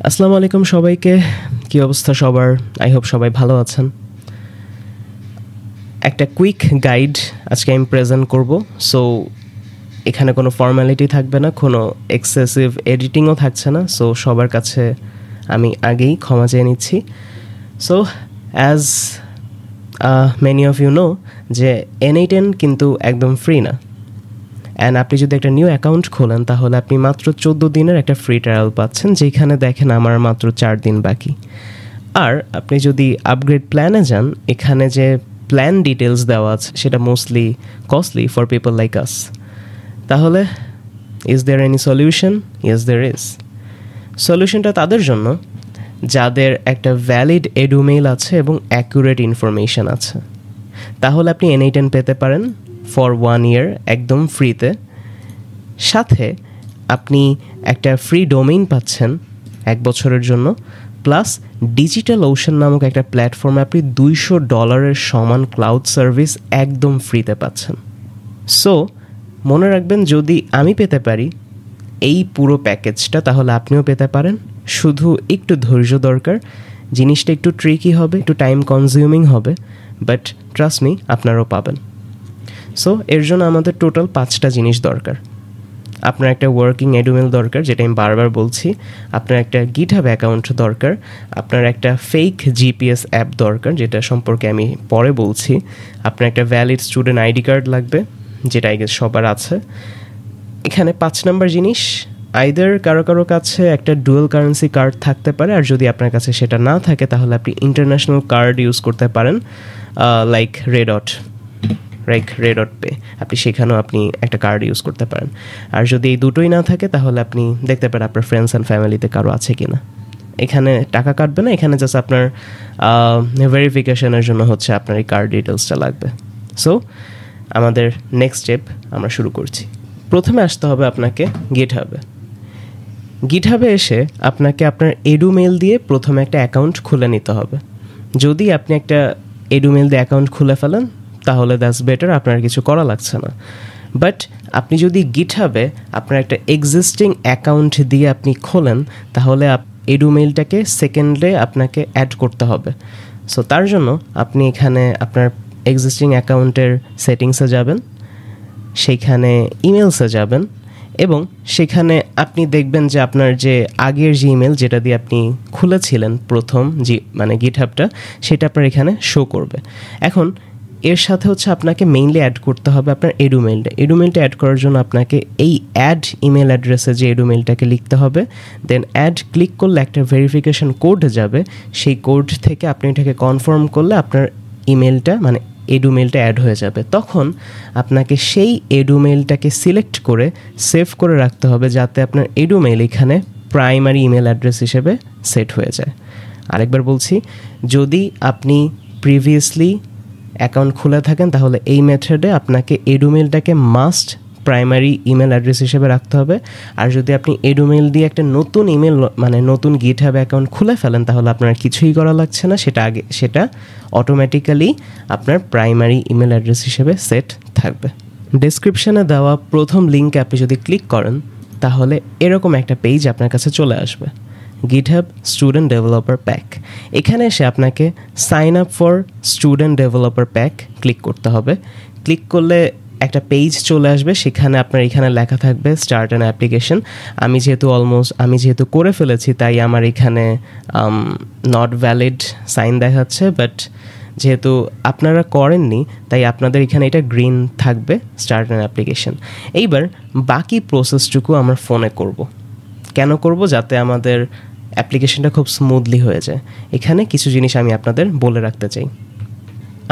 আসসালামু আলাইকুম সবাইকে। কি অবস্থা সবার? আই হোপ সবাই ভালো আছেন। একটা কুইক গাইড আজকে আমি প্রেজেন্ট করব। সো এখানে কোনো ফর্মালিটি থাকবে না, কোনো এক্সেসিভ এডিটিংও থাকছে না। সো সবার কাছে আমি আগেই ক্ষমা চেয়ে নিচ্ছি। So as many of you know যে N8N কিন্তু একদম ফ্রি না। অ্যান্ড আপনি যদি একটা নিউ অ্যাকাউন্ট খোলেন তাহলে আপনি মাত্র 14 দিনের একটা ফ্রি ট্রায়াল পাচ্ছেন, যেখানে দেখেন আমার মাত্র 4 দিন বাকি। আর আপনি যদি আপগ্রেড প্ল্যানে যান, এখানে যে প্ল্যান ডিটেলস দেওয়া আছে সেটা mostly costly for people like us. তাহলে is there any solution? Yes there is. সলিউশনটা তাদের জন্য যাদের একটা ভ্যালিড এডুমেইল আছে এবং অ্যাকুরেট ইনফরমেশান আছে। তাহলে আপনি N8N পেতে পারেন ফর 1 ইয়ার একদম ফ্রিতে। সাথে আপনি একটা ফ্রি ডোমেইন পাচ্ছেন 1 বছরের জন্য, প্লাস ডিজিটাল ওশান নামক একটা প্ল্যাটফর্মে আপনি $200 সমান ক্লাউড সার্ভিস একদম ফ্রিতে পাচ্ছেন। সো মনে রাখবেন, যদি আমি পেতে পারি এই পুরো প্যাকেজটা তাহলে আপনিও পেতে পারেন। শুধু একটু ধৈর্য দরকার। জিনিসটা একটু ট্রিকি হবে, একটু টাইম কনজিউমিং হবে, বাট ট্রাস্ট মি আপনারাও পাবেন। সো এর জন্য আমাদের টোটাল 5টা জিনিস দরকার। আপনার একটা ওয়ার্কিং এডুমেল দরকার, যেটা আমি বারবার বলছি। আপনার একটা গিটহাব অ্যাকাউন্ট দরকার। আপনার একটা ফেক জিপিএস অ্যাপ দরকার, যেটা সম্পর্কে আমি পরে বলছি। আপনার একটা ভ্যালিড স্টুডেন্ট আইডি কার্ড লাগবে, যেটা আই গেস সবার আছে। এখানে 5 নম্বর জিনিস, আইদার কারো কারো কাছে একটা ডুয়াল কারেন্সি কার্ড থাকতে পারে, আর যদি আপনার কাছে সেটা না থাকে তাহলে আপনি ইন্টারন্যাশনাল কার্ড ইউজ করতে পারেন, লাইক রেড ডট পে। আপনি সেখানেও আপনি একটা কার্ড ইউজ করতে পারেন। আর যদি এই দুটোই না থাকে তাহলে আপনি দেখতে পারেন আপনার ফ্রেন্ডস অ্যান্ড ফ্যামিলিতে কারো আছে কি না। এখানে টাকা কাটবে না, এখানে জাস্ট আপনার ভেরিফিকেশনের জন্য হচ্ছে আপনার এই কার্ড ডিটেলসটা লাগবে। সো আমাদের নেক্সট স্টেপ আমরা শুরু করছি। প্রথমে আসতে হবে আপনাকে গিটহাবে এসে আপনাকে আপনার এডুমেইল দিয়ে প্রথমে একটা অ্যাকাউন্ট খুলে নিতে হবে। যদি আপনি একটা এডুমেইল দিয়ে অ্যাকাউন্ট খুলে ফেলেন তাহলে দ্যাটস বেটার, আপনার কিছু করা লাগছে না। বাট আপনি যদি গিটহাবে আপনার একটা এক্সিস্টিং অ্যাকাউন্ট দিয়ে আপনি খোলেন তাহলে এডুমেইলটাকে সেকেন্ডে আপনাকে অ্যাড করতে হবে। সো তার জন্য আপনি এখানে আপনার এক্সিস্টিং অ্যাকাউন্টের সেটিংসে যাবেন, সেইখানে ইমেলসে যাবেন এবং সেখানে আপনি দেখবেন যে আপনার যে আগের যে ইমেল যেটা দিয়ে আপনি খুলেছিলেন প্রথম গিটহাবটা, সেটা আপনার এখানে শো করবে। এখন এর সাথে হচ্ছে আপনাকে মেইনলি অ্যাড করতে হবে আপনার এডুমেইলটা অ্যাড করার জন্য আপনাকে এই অ্যাড ইমেল অ্যাড্রেসে যে এডুমেইলটাকে লিখতে হবে। দেন অ্যাড ক্লিক করলে একটা ভেরিফিকেশন কোড যাবে, সেই কোড থেকে আপনি এটাকে কনফার্ম করলে আপনার ইমেলটা এডুমেইলটা অ্যাড হয়ে যাবে। তখন আপনাকে সেই এডুমেইলটাকে সিলেক্ট করে সেভ করে রাখতে হবে, যাতে আপনার এডুমেইল এখানে প্রাইমারি ইমেল অ্যাড্রেস হিসেবে সেট হয়ে যায়। আরেকবার বলছি, যদি আপনি প্রিভিয়াসলি অ্যাকাউন্ট খুলে থাকেন তাহলে এই মেথডে আপনাকে এডুমেইলটাকে মাস্ট প্রাইমারি ইমেল অ্যাড্রেস হিসেবে রাখতে হবে। আর যদি আপনি এডুমেইল দিয়ে একটা নতুন ইমেল নতুন গিটহাব অ্যাকাউন্ট খুলে ফেলেন তাহলে আপনার কিছুই করা লাগছে না, সেটা অটোমেটিক্যালি আপনার প্রাইমারি ইমেল অ্যাড্রেস হিসেবে সেট থাকবে। ডেসক্রিপশানে দেওয়া প্রথম লিঙ্কে আপনি যদি ক্লিক করেন তাহলে এরকম একটা পেজ আপনার কাছে চলে আসবে, গিটহাব স্টুডেন্ট ডেভেলপার প্যাক। এখানে এসে আপনাকে sign up for student developer pack click করতে হবে। ক্লিক করলে একটা পেজ চলে আসবে, সেখানে আপনার এখানে লেখা থাকবে স্টার্ট অ্যান অ্যাপ্লিকেশন। আমি যেহেতু করে ফেলেছি তাই আমার এখানে নট ভ্যালিড সাইন দেখাচ্ছে, বাট যেহেতু আপনারা করেননি তাই আপনাদের এখানে এটা গ্রিন থাকবে, স্টার্ট অ্যান অ্যাপ্লিকেশন। এইবার বাকি প্রসেসটুকু আমরা ফোনে করব। কেন করব? যাতে আমাদের অ্যাপ্লিকেশনটা খুব স্মুথলি হয়ে যায়। এখানে কিছু জিনিস আমি আপনাদের বলে রাখতে চাই।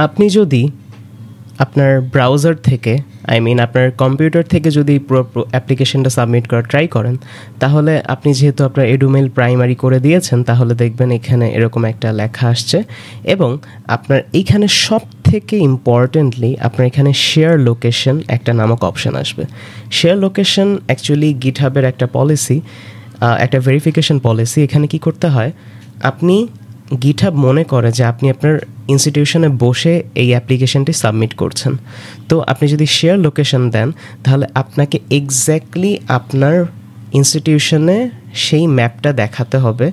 আপনি যদি আপনার ব্রাউজার থেকে আপনার কম্পিউটার থেকে যদি পুরো অ্যাপ্লিকেশনটা সাবমিট করা ট্রাই করেন, তাহলে আপনি যেহেতু আপনার এডুমেইল প্রাইমারি করে দিয়েছেন তাহলে দেখবেন এখানে এরকম একটা লেখা আসছে এবং আপনার এইখানে সব থেকে ইম্পর্টেন্টলি আপনার এখানে শেয়ার লোকেশন একটা নামক অপশান আসবে। শেয়ার লোকেশন অ্যাকচুয়ালি গিটহাবের একটা পলিসি, একটা ভেরিফিকেশন পলিসি। এখানে কি করতে হয়, আপনি গিটহাব মনে করে যে আপনি আপনার ইনস্টিটিউশনে বসে এই অ্যাপ্লিকেশনটি সাবমিট করছেন। তো আপনি যদি শেয়ার লোকেশন দেন তাহলে আপনাকে এক্স্যাক্টলি আপনার ইনস্টিটিউশনে সেই ম্যাপটা দেখাতে হবে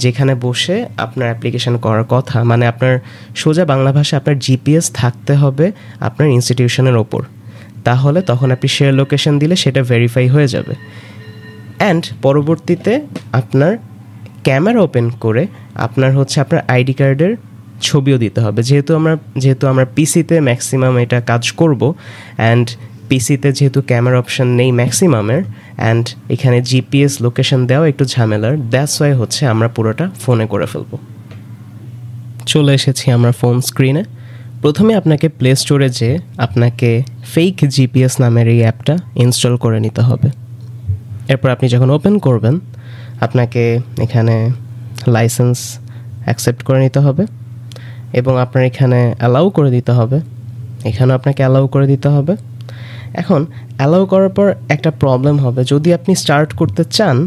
যেখানে বসে আপনার অ্যাপ্লিকেশন করার কথা, মানে আপনার সোজা বাংলা ভাষায় আপনার জিপিএস থাকতে হবে আপনার ইনস্টিটিউশনের ওপর, তাহলে তখন আপনি শেয়ার লোকেশন দিলে সেটা ভেরিফাই হয়ে যাবে। অ্যান্ড পরবর্তীতে আপনার ক্যামেরা ওপেন করে আপনার আপনার আইডি কার্ডের ছবিও দিতে হবে, যেহেতু আমরা পিসিতে ম্যাক্সিমাম এটা কাজ করব, অ্যান্ড পিসিতে যেহেতু ক্যামেরা অপশন নেই ম্যাক্সিমামের, অ্যান্ড এখানে জিপিএস লোকেশন দেওয়া একটু ঝামেলার, দ্যাটস ওয়াই আমরা পুরোটা ফোনে করে ফেলব। চলে এসেছি আমরা ফোন স্ক্রিনে। প্রথমে আপনাকে প্লে স্টোরে যেয়ে আপনাকে ফেক জিপিএস নামের এই অ্যাপটা ইনস্টল করে নিতে হবে। এরপর আপনি যখন ওপেন করবেন আপনাকে এখানে লাইসেন্স অ্যাকসেপ্ট করে নিতে হবে এবং আপনার এখানে অ্যালাউ করে দিতে হবে, এখানেও আপনাকে অ্যালাউ করে দিতে হবে। এখন অ্যালাউ করার পর একটা প্রবলেম হবে, যদি আপনি স্টার্ট করতে চান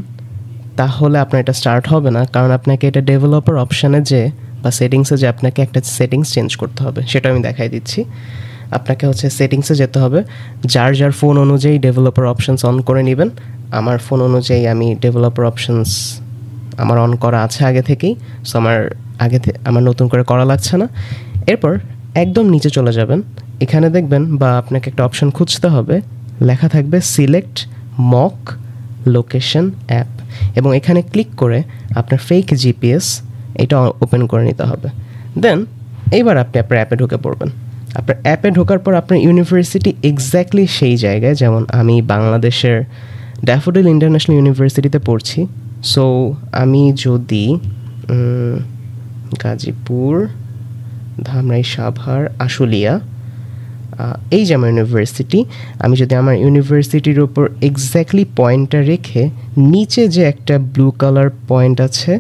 তাহলে আপনার এটা স্টার্ট হবে না, কারণ আপনাকে এটা ডেভেলপার অপশানে যে বা সেটিংসে যে আপনাকে একটা সেটিংস চেঞ্জ করতে হবে, সেটা আমি দেখাই দিচ্ছি। আপনাকে সেটিংসে যেতে হবে, যার ফোন অনুযায়ী ডেভেলপার অপশানস অন করে নেবেন। আমার ফোন অনুযায়ী আমি ডেভেলপার অপশানস আমার অন করা আছে আগে থেকেই, সো আমার নতুন করে করা লাগছে না। এরপর একদম নিচে চলে যাবেন, এখানে দেখবেন বা আপনাকে একটা অপশান খুঁজতে হবে, লেখা থাকবে সিলেক্ট মক লোকেশন অ্যাপ, এবং এখানে ক্লিক করে আপনার ফেক জিপিএস এটা ওপেন করে নিতে হবে। দেন এইবার আপনি আপনার অ্যাপে ঢুকে পড়বেন। আপনার অ্যাপে ঢোকার পর আপনার ইউনিভার্সিটি এক্স্যাক্টলি সেই জায়গায়, যেমন আমি বাংলাদেশের ড্যাফোডিল ইন্টারন্যাশনাল ইউনিভার্সিটিতে পড়ছি। সো আমি যদি গাজীপুর, ধামরাই, সাভার, আশুলিয়া, এই যে আমার ইউনিভার্সিটি, আমি যদি আমার ইউনিভার্সিটির ওপর এক্স্যাক্টলি পয়েন্টটা রেখে নিচে যে একটা ব্লু কালার পয়েন্ট আছে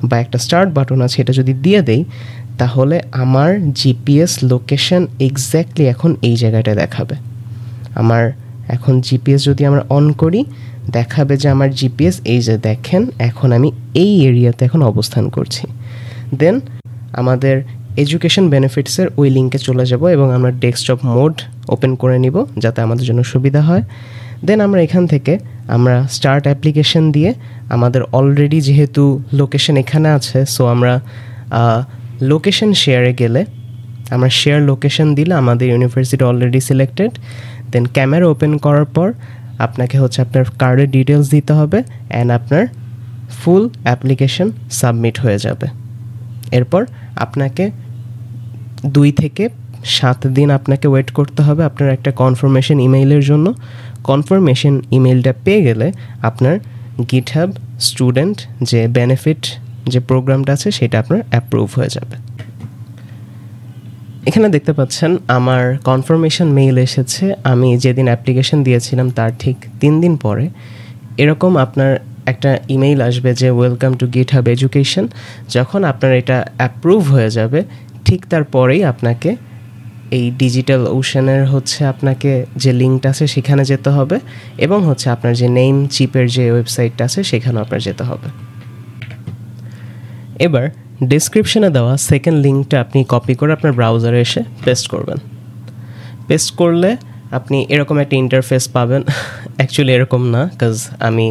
বা একটা স্টার্ট বাটন আছে এটা যদি দিয়ে দেই, তাহলে আমার জিপিএস লোকেশন এক্স্যাক্টলি এখন এই জায়গাটায় দেখাবে। আমার এখন জিপিএস যদি আমরা অন করি দেখাবে যে আমার জিপিএস এই যে দেখেন এখন আমি এই এরিয়াতে এখন অবস্থান করছি। দেন আমাদের এডুকেশন বেনিফিটসের ওই লিঙ্কে চলে যাব এবং আমরা ডেস্কটপ মোড ওপেন করে নিব যাতে আমাদের জন্য সুবিধা হয়। দেন আমরা এখান থেকে আমরা স্টার্ট অ্যাপ্লিকেশন দিয়ে আমাদের অলরেডি যেহেতু লোকেশন এখানে আছে, সো আমরা লোকেশন শেয়ারে গেলে আমরা শেয়ার লোকেশন দিলে আমাদের ইউনিভার্সিটি অলরেডি সিলেক্টেড। দেন ক্যামেরা ওপেন করার পর আপনাকে আপনার কার্ডের ডিটেলস দিতে হবে অ্যান্ড আপনার ফুল অ্যাপ্লিকেশন সাবমিট হয়ে যাবে। এরপর আপনাকে 2 থেকে 7 দিন আপনাকে ওয়েট করতে হবে আপনার একটা কনফার্মেশন ইমেইলের জন্য। কনফার্মেশন ইমেইলটা পেয়ে গেলে আপনার গিটহাব স্টুডেন্ট যে বেনিফিট যে প্রোগ্রামটা আছে সেটা আপনার অ্যাপ্রুভ হয়ে যাবে। এখানে দেখতে পাচ্ছেন আমার কনফার্মেশন মেইল এসেছে। আমি যেদিন অ্যাপ্লিকেশন দিয়েছিলাম তার ঠিক 3 দিন পরে এরকম আপনার একটা ইমেইল আসবে যে ওয়েলকাম টু গিটহাব এডুকেশন। যখন আপনার এটা অ্যাপ্রুভ হয়ে যাবে ঠিক তারপরেই আপনাকে এই ডিজিটাল ওশানের আপনাকে যে লিঙ্কটা আছে সেখানে যেতে হবে এবং আপনার যে নেম চিপের যে ওয়েবসাইটটা আছে সেখানেও আপনার যেতে হবে। এবার ডেসক্রিপশনে দেওয়া সেকেন্ড লিঙ্কটা আপনি কপি করে আপনার ব্রাউজারে এসে পেস্ট করবেন। পেস্ট করলে আপনি এরকম একটা ইন্টারফেস পাবেন। অ্যাকচুয়ালি এরকম না, কাজ আমি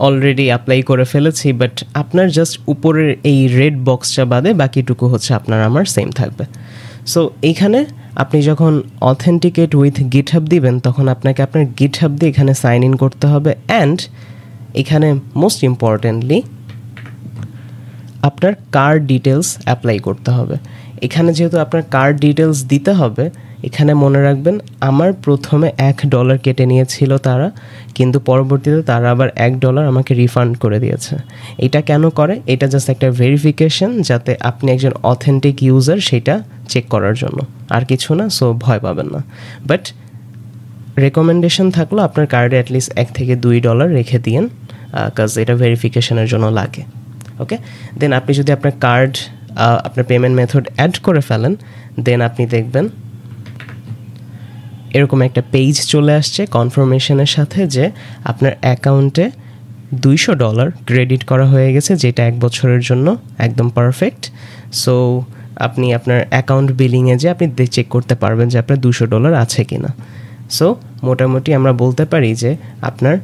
অলরেডি অ্যাপ্লাই করে ফেলেছি, বাট আপনার জাস্ট উপরের এই রেড বক্সটা বাদে বাকিটুকু আপনার আমার সেম থাকবে। সো এইখানে আপনি যখন অথেন্টিকেট উইথ গিটহাব দিবেন তখন আপনাকে আপনার গিটহাব দিয়ে এখানে সাইন ইন করতে হবে অ্যান্ড এখানে মোস্ট ইম্পর্টেন্টলি আপনার কার্ড ডিটেলস অ্যাপ্লাই করতে হবে। এখানে যেহেতু আপনার কার্ড ডিটেলস দিতে হবে, এখানে মনে রাখবেন আমার প্রথমে $1 কেটে নিয়েছিল তারা, কিন্তু পরবর্তীতে তারা আবার $1 আমাকে রিফান্ড করে দিয়েছে। এটা কেন করে? এটা জাস্ট একটা ভেরিফিকেশন যাতে আপনি একজন অথেন্টিক ইউজার সেটা চেক করার জন্য, আর কিছু না। সো ভয় পাবেন না, বাট রেকমেন্ডেশন থাকলো আপনার কার্ডে অ্যাটলিস্ট $1 থেকে $2 রেখে দিন, কাজ এটা ভেরিফিকেশনের জন্য লাগে। ওকে, দেন আপনি যদি আপনার কার্ড আপনার পেমেন্ট মেথড অ্যাড করে ফেলেন দেন আপনি দেখবেন এরকম একটা পেজ চলে আসছে কনফার্মেশনের সাথে যে আপনার অ্যাকাউন্টে $200 ক্রেডিট করা হয়ে গেছে, যেটা 1 বছরের জন্য একদম পারফেক্ট। সো আপনি আপনার অ্যাকাউন্ট বিলিংয়ে যে আপনি চেক করতে পারবেন যে আপনার $200 আছে কি না। সো মোটামুটি আমরা বলতে পারি যে আপনার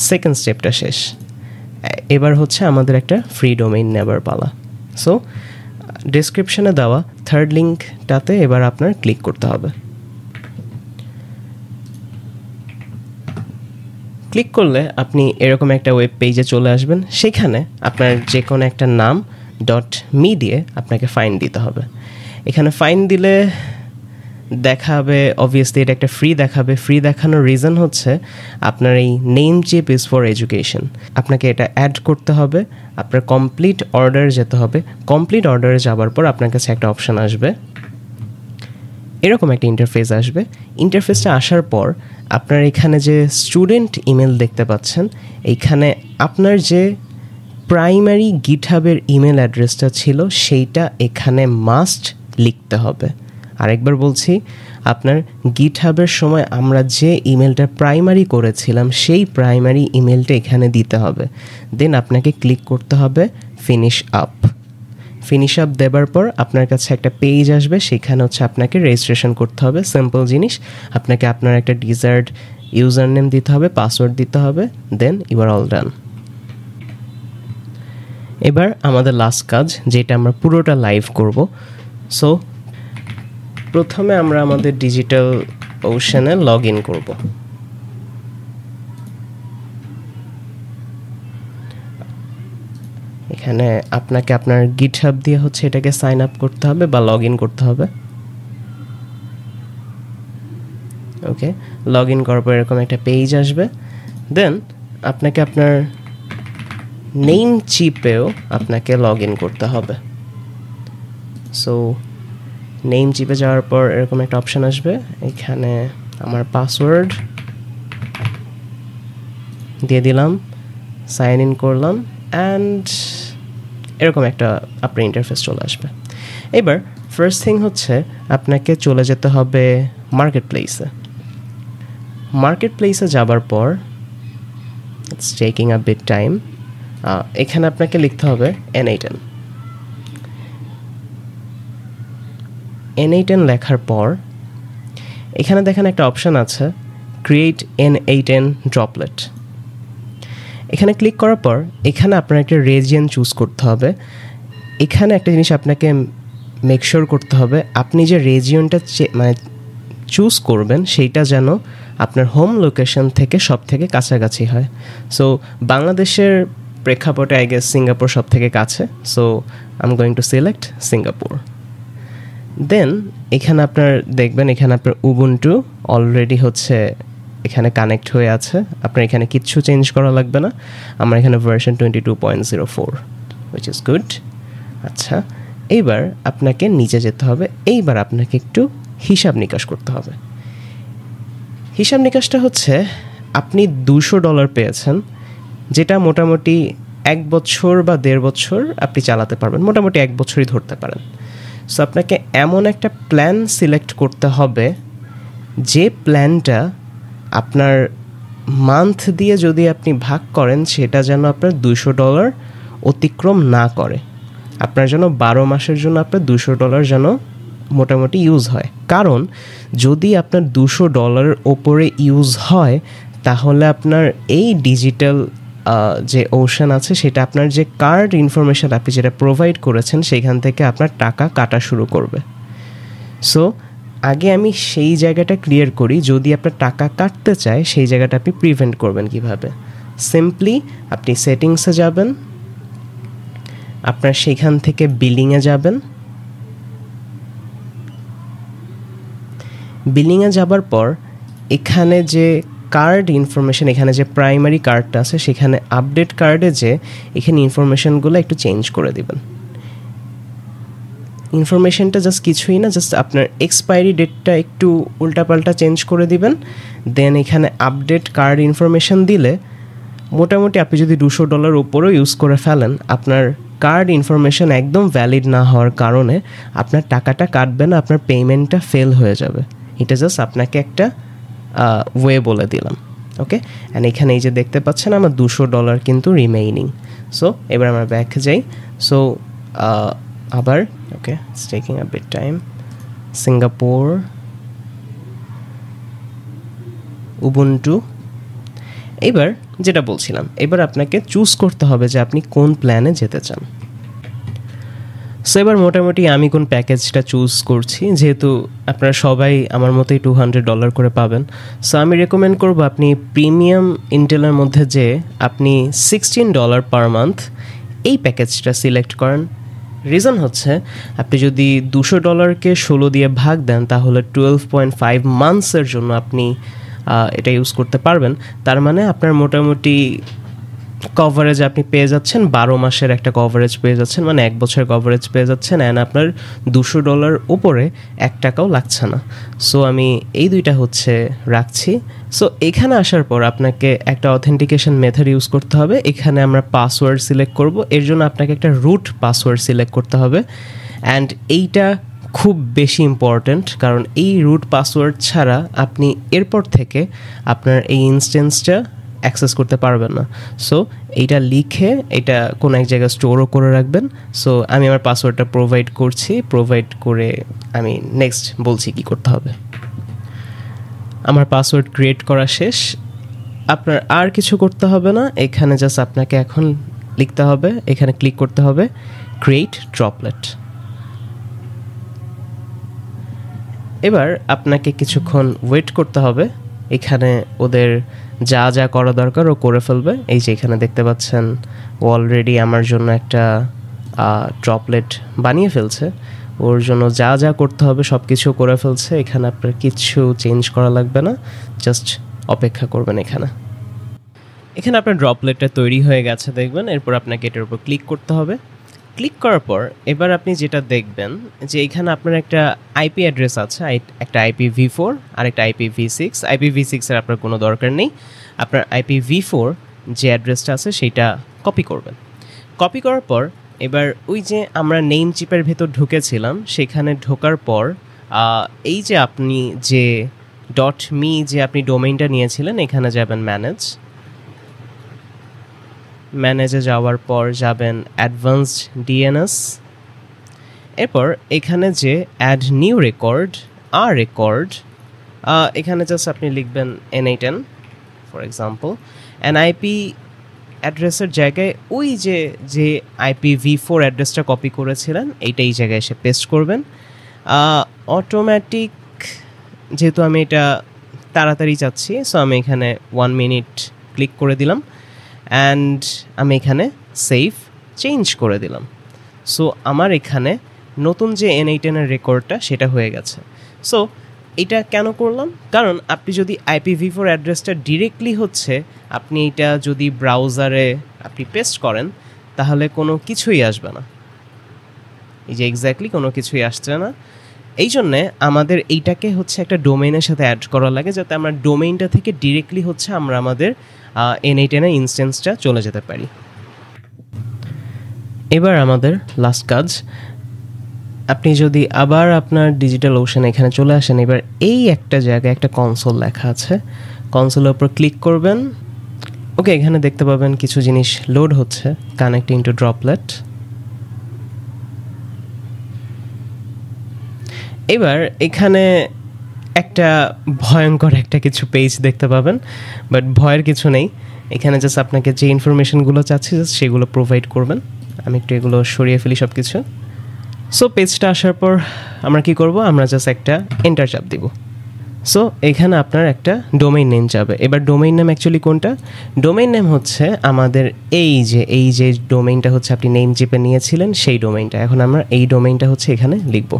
সেকেন্ড স্টেপটা শেষ। এবার হচ্ছে আমাদের একটা ফ্রি ডোমেইন নেবার পালা। সো ডেসক্রিপশনে দেওয়া থার্ড লিঙ্কটাতে এবার আপনার ক্লিক করতে হবে। ক্লিক করলে আপনি এরকম একটা ওয়েব পেজে চলে আসবেন। সেখানে আপনার যে কোনো একটা নাম .me দিয়ে আপনাকে ফাইন দিতে হবে। এখানে ফাইন দিলে দেখাবে, অবভিয়াসলি এটা একটা ফ্রি দেখাবে। ফ্রি দেখানোর রিজন হচ্ছে আপনার এই Namecheap is for education, আপনাকে এটা অ্যাড করতে হবে। আপনার কমপ্লিট অর্ডারে যেতে হবে। কমপ্লিট অর্ডারে যাওয়ার পর আপনার কাছে একটা অপশান আসবে, এরকম একটা ইন্টারফেস আসবে। ইন্টারফেসটা আসার পর আপনার এখানে যে স্টুডেন্ট ইমেল দেখতে পাচ্ছেন, এইখানে আপনার যে প্রাইমারি গিটহাবের ইমেল অ্যাড্রেসটা ছিল সেইটা এখানে মাস্ট লিখতে হবে। আরেকবার বলছি, আপনার গিটহাবের সময় আমরা যে ইমেলটা প্রাইমারি করেছিলাম সেই প্রাইমারি ইমেলটা এখানে দিতে হবে। দেন আপনাকে ক্লিক করতে হবে ফিনিশ আপ। ফিনিশ আপ দেবার পর আপনার কাছে একটা পেজ আসবে, সেখানে হচ্ছে আপনাকে রেজিস্ট্রেশন করতে হবে। সিম্পল জিনিস, আপনাকে আপনার একটা ডিজায়ার্ড ইউজার নেম দিতে হবে, পাসওয়ার্ড দিতে হবে, দেন ইউ আর অল ডান। এবার আমাদের লাস্ট কাজ, যেটা আমরা পুরোটা লাইভ করব। সো প্রথমে আমরা আমাদের ডিজিটাল ওশানে লগ ইন করবো। এখানে আপনাকে আপনার গিটহাব দিয়ে হচ্ছে এটাকে সাইন আপ করতে হবে বা লগ ইন করতে হবে। ওকে, লগ ইন করার পর এরকম একটা পেজ আসবে। দেন আপনাকে আপনার নেম চিপেও আপনাকে লগ ইন করতে হবে। সো নেম চিপে যাওয়ার পর এরকম একটা অপশান আসবে, এখানে আমার পাসওয়ার্ড দিয়ে দিলাম, সাইন ইন করলাম, অ্যান্ড এরকম একটা আপনার ইন্টারফেস চলে আসবে। এবার ফার্স্ট থিং হচ্ছে আপনাকে চলে যেতে হবে মার্কেট প্লেসে। মার্কেট প্লেসে যাবার পর it's taking a bit time. এখানে আপনাকে লিখতে হবে N8N। N8N লেখার পর এখানে দেখেন একটা অপশান আছে ক্রিয়েট N8N ড্রপলেট। এখানে ক্লিক করার পর এখানে আপনার একটা রিজিয়ন চুজ করতে হবে। এখানে একটা জিনিস আপনাকে মেক শিওর করতে হবে, আপনি যে রিজিয়নটা মানে চুজ করবেন সেইটা যেন আপনার হোম লোকেশন থেকে সব থেকে কাছাকাছি হয়। সো বাংলাদেশের প্রেক্ষাপটে আই গেস সিঙ্গাপুর সব থেকে কাছে। So I am going to select Singapore. Then এখানে আপনার দেখবেন এখানে আপনার উবুন্টু অলরেডি হচ্ছে এখানে কানেক্ট হয়ে আছে, আপনার এখানে কিচ্ছু চেঞ্জ করা লাগবে না। আমার এখানে ভার্সন 22.04 হুইচ ইজ গুড। আচ্ছা, এইবার আপনাকে নিচে যেতে হবে। এইবার আপনাকে একটু হিসাব নিকাশ করতে হবে। হিসাব নিকাশটা হচ্ছে আপনি $200 পেয়েছেন, যেটা মোটামুটি 1 বছর বা 1.5 বছর আপনি চালাতে পারবেন, মোটামুটি 1 বছরই ধরতে পারেন। সো আপনাকে এমন একটা প্ল্যান সিলেক্ট করতে হবে যে প্ল্যানটা আপনার মান্থ দিয়ে যদি আপনি ভাগ করেন সেটা যেন আপনার $200 অতিক্রম না করে। আপনার যেন 12 মাসের জন্য আপনার $200 যেন মোটামুটি ইউজ হয়। কারণ যদি আপনার $200 ওপরে ইউজ হয় তাহলে আপনার এই ডিজিটাল যে ওশান আছে সেটা আপনার যে কার্ড ইনফরমেশান আপনি যেটা প্রোভাইড করেছেন সেখান থেকে আপনার টাকা কাটা শুরু করবে। সো আগে আমি সেই জায়গাটা ক্লিয়ার করি, যদি আপনার টাকা কাটতে চায় সেই জায়গাটা আপনি প্রিভেন্ট করবেন কিভাবে। সিম্পলি আপনি সেটিংসে যাবেন, আপনার সেখান থেকে বিলিংয়ে যাবেন। বিলিংয়ে যাবার পর এখানে যে কার্ড ইনফরমেশান, এখানে যে প্রাইমারি কার্ডটা আছে সেখানে আপডেট কার্ডে যে এখানে ইনফরমেশানগুলো একটু চেঞ্জ করে দিবেন। ইনফরমেশানটা জাস্ট কিছুই না, জাস্ট আপনার এক্সপায়ারি ডেটটা একটু উল্টাপাল্টা চেঞ্জ করে দিবেন। দেন এখানে আপডেট কার্ড ইনফরমেশান দিলে মোটামুটি আপনি যদি $200 উপরেও ইউজ করে ফেলেন, আপনার কার্ড ইনফরমেশান একদম ভ্যালিড না হওয়ার কারণে আপনার টাকাটা কাটবে না, আপনার পেমেন্টটা ফেল হয়ে যাবে। এটা জাস্ট আপনাকে একটা ওয়ে বলে দিলাম। ওকে, অ্যান্ড এখানে এই যে দেখতে পাচ্ছেন আমার $200 কিন্তু রিমেইনিং। সো এবার আমরা ব্যাক যাই। সো আবার okay, it's taking a bit time. Singapore, Ubuntu, এবার যেটা বলছিলাম, এবার আপনাকে চুজ করতে হবে যে আপনি কোন প্ল্যানে যেতে চান। সো এবার মোটামুটি আমি কোন প্যাকেজটা চুজ করছি, যেহেতু আপনারা সবাই আমার মতোই $200 করে পাবেন। সো আমি রেকমেন্ড করবো আপনি প্রিমিয়াম ইন্টেলের মধ্যে যে আপনি $16 পার মান্থ এই প্যাকেজটা সিলেক্ট করেন। রিজন হচ্ছে আপনি যদি $200কে 16 দিয়ে ভাগ দেন তাহলে 12.5 মান্থসের জন্য আপনি এটা ইউজ করতে পারবেন। তার মানে আপনার মোটামুটি কভারেজ আপনি পেয়ে যাচ্ছেন 12 মাসের একটা কভারেজ পেয়ে যাচ্ছেন, মানে 1 বছর কভারেজ পেয়ে যাচ্ছেন, অ্যান্ড আপনার $200 উপরে 1 টাকাও লাগছে না। সো আমি এই দুইটা হচ্ছে রাখছি। সো এখানে আসার পর আপনাকে একটা অথেন্টিকেশন মেথড ইউজ করতে হবে। এখানে আমরা পাসওয়ার্ড সিলেক্ট করব, এর জন্য আপনাকে একটা রুট পাসওয়ার্ড সিলেক্ট করতে হবে, অ্যান্ড এইটা খুব বেশি ইম্পর্ট্যান্ট, কারণ এই রুট পাসওয়ার্ড ছাড়া আপনি এরপর থেকে আপনার এই ইনস্ট্যান্সটা অ্যাক্সেস করতে পারবেন না। সো এইটা লিখে এটা কোনো এক জায়গায় স্টোরও করে রাখবেন। সো আমি আমার পাসওয়ার্ডটা প্রোভাইড করছি, প্রোভাইড করে আমি নেক্সট বলছি কি করতে হবে। আমার পাসওয়ার্ড ক্রিয়েট করা শেষ, আপনার আর কিছু করতে হবে না। এখানে জাস্ট আপনাকে এখন লিখতে হবে, এখানে ক্লিক করতে হবে ক্রিয়েট ড্রপলেট। এবার আপনাকে কিছুক্ষণ ওয়েট করতে হবে, এখানে ওদের যা যা করা দরকার ও করে ফেলবে। এই যে এখানে দেখতে পাচ্ছেন ও অলরেডি আমার জন্য একটা ড্রপলেট বানিয়ে ফেলছে, ওর জন্য যা যা করতে হবে সব কিছু করে ফেলছে। এখানে আপনার কিছু চেঞ্জ করা লাগবে না, জাস্ট অপেক্ষা করবেন। এখানে আপনার ড্রপলেটটা তৈরি হয়ে গেছে দেখবেন। এরপর আপনাকে এটার উপর ক্লিক করতে হবে। ক্লিক করার পর এবার আপনি যেটা দেখবেন যে এখানে আপনার একটা আইপি অ্যাড্রেস আছে, একটা IPv4 আর একটা IPv6। IPv6 এর আপনার কোনো দরকার নেই, আপনার IPv4 যে অ্যাড্রেসটা আছে সেইটা কপি করবেন। কপি করার পর এবার ওই যে আমরা নেম চিপের ভেতর ঢুকেছিলাম সেখানে ঢোকার পর এই যে আপনি যে .me যে আপনি ডোমেইনটা নিয়েছিলেন এখানে যাবেন ম্যানেজে যাওয়ার পর যাবেন অ্যাডভান্সড DNS। এরপর এখানে যে অ্যাড নিউ রেকর্ড এখানে জাস্ট আপনি লিখবেন NA10 ফর এক্সাম্পল, IP অ্যাড্রেসের জায়গায় ওই যে IPv4 অ্যাড্রেসটা কপি করেছিলেন এইটা এই জায়গায় এসে পেস্ট করবেন। অটোমেটিক যেহেতু আমি এটা তাড়াতাড়ি চাচ্ছি, সো আমি এখানে 1 মিনিট ক্লিক করে দিলাম, অ্যান্ড আমি এখানে সেভ চেঞ্জ করে দিলাম। সো আমার এখানে নতুন যে NA10 এর রেকর্ডটা সেটা হয়ে গেছে। সো এটা কেন করলাম, কারণ আপনি যদি IPv4 অ্যাড্রেসটা ডিরেক্টলি হচ্ছে আপনি এটা যদি ব্রাউজারে আপনি পেস্ট করেন তাহলে কোনো কিছুই আসবে না, এই যে এক্স্যাক্টলি কোনো কিছুই আসছে না। এই জন্যে আমাদের এইটাকে হচ্ছে একটা ডোমেইনের সাথে অ্যাড করা লাগে, যাতে আমরা ডোমেইনটা থেকে ডিরেক্টলি হচ্ছে আমরা আমাদের NA10 এর ইনস্ট্যান্সটা চলে যেতে পারি। এবার আমাদের লাস্ট কাজ, আপনি যদি আবার আপনার ডিজিটাল ওশান এখানে চলে আসেন, এবার এই একটা জায়গায় একটা কনসোল লেখা আছে, কনসোলের উপর ক্লিক করবেন। ওকে, এখানে দেখতে পাবেন কিছু জিনিস লোড হচ্ছে, কানেক্টিং টু ড্রপলেট। এবার এখানে একটা ভয়ঙ্কর একটা কিছু পেজ দেখতে পাবেন, বাট ভয়ের কিছু নেই। এখানে জাস্ট আপনাকে যে ইনফরমেশনগুলো চাচ্ছি জাস্ট সেগুলো প্রোভাইড করবেন। আমি একটু এগুলো সরিয়ে ফেলি সব কিছু। সো পেজটা আসার পর আমরা কি করব, আমরা জাস্ট একটা এন্টার চাপ দিব। সো এখানে আপনার একটা ডোমেইন নেম যাবে। এবার ডোমেইন নেম অ্যাকচুয়ালি কোনটা, ডোমেইন নেম হচ্ছে আমাদের এই যে ডোমেইনটা হচ্ছে আপনি নেম চিপে নিয়েছিলেন সেই ডোমেইনটা। এখন আমরা এই ডোমেইনটা হচ্ছে এখানে লিখব।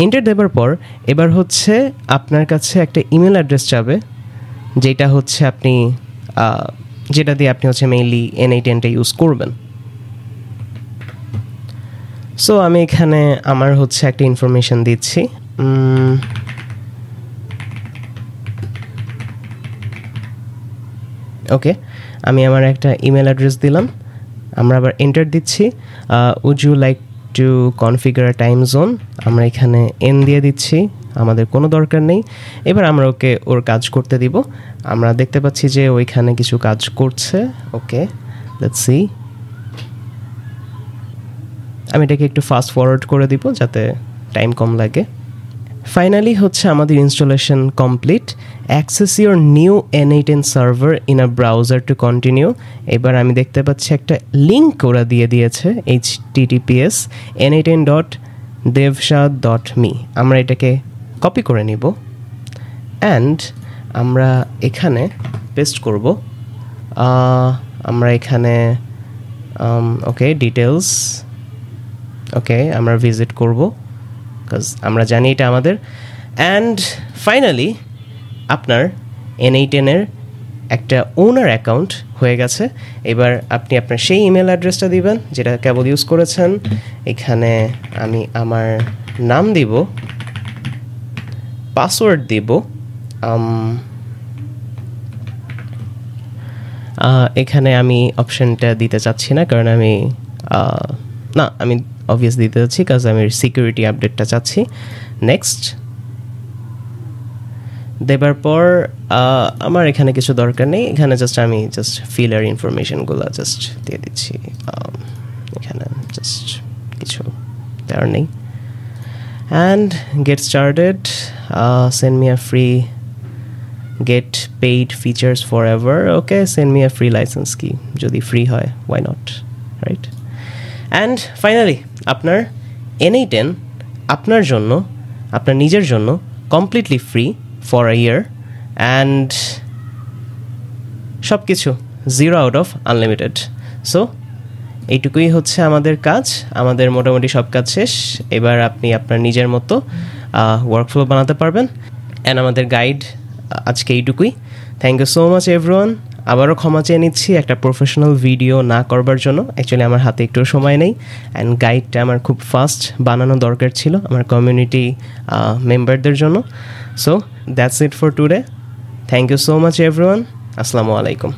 এন্টার দেওয়ার পর এবার হচ্ছে আপনার কাছে একটা ইমেল অ্যাড্রেস যাবে, যেটা হচ্ছে আপনি যেটা দিয়ে আপনি হচ্ছে মেইনলি NA10টা ইউজ করবেন। সো আমি এখানে আমার হচ্ছে একটা ইনফরমেশন দিচ্ছি। ওকে, আমি আমার একটা ইমেল অ্যাড্রেস দিলাম। আমরা আবার এন্টার দিচ্ছি। Would you like to configure time zone, আমরা এখানে N দিয়ে দিচ্ছি, আমাদের কোনো দরকার নেই। এবার আমরা ওকে ওর কাজ করতে দিব। আমরা দেখতে পাচ্ছি যে ওইখানে কিছু কাজ করছে। ওকে, লেটস সি। আমি এটাকে একটু ফাস্ট ফরওয়ার্ড করে দিব যাতে টাইম কম লাগে। ফাইনালি হচ্ছে আমাদের installation complete. Access your new N8N server in a browser to continue. এবার আমি দেখতে পাচ্ছি একটা লিঙ্ক ওরা দিয়ে দিয়েছে, https://n8n.devshad.me। আমরা এটাকে কপি করে নিব অ্যান্ড আমরা এখানে পেস্ট করব। আমরা এখানে ওকে ডিটেলস, ওকে আমরা ভিজিট করব বিকজ আমরা জানি এটা আমাদের। অ্যান্ড ফাইনালি আপনার N8N-এর একটা ওনার অ্যাকাউন্ট হয়ে গেছে। এবার আপনি আপনার সেই ইমেল অ্যাড্রেসটা দিবেন যেটা কেবল ইউজ করেছেন। এখানে আমি আমার নাম দিব, পাসওয়ার্ড দিব, এখানে আমি অপশানটা দিতে চাচ্ছি না কারণ আমি অবভিয়াসলি দিতে চাচ্ছি কাজ আমি সিকিউরিটি আপডেটটা চাচ্ছি। নেক্সট দেবার পর আমার এখানে কিছু দরকার নেই, এখানে আমি ফিলার ইনফরমেশনগুলো জাস্ট দিয়ে দিচ্ছি। এখানে জাস্ট কিছু দেওয়ার নেই। And get started, send me a free get paid features forever. Okay, send me a free license key যদি ফ্রি হয়, why not, right? And finally আপনার N8N আপনার জন্য, আপনার নিজের জন্য completely free for a year and সব কিছু 0 out of unlimited. So এইটুকুই হচ্ছে আমাদের কাজ, আমাদের মোটামুটি সব কাজ শেষ। এবার আপনি আপনার নিজের মতো ওয়ার্কফ্লো বানাতে পারবেন। অ্যান্ড আমাদের গাইড আজকে এইটুকুই। Thank you so much everyone. আবারও ক্ষমা চেয়ে নিচ্ছি একটা প্রফেশনাল ভিডিও না করবার জন্য। অ্যাকচুয়ালি আমার হাতে একটু সময় নেই অ্যান্ড গাইডটা আমার খুব ফাস্ট বানানো দরকার ছিল আমার কমিউনিটি মেম্বারদের জন্য। So that's it for today. Thank you so much everyone. আসসালামু আলাইকুম।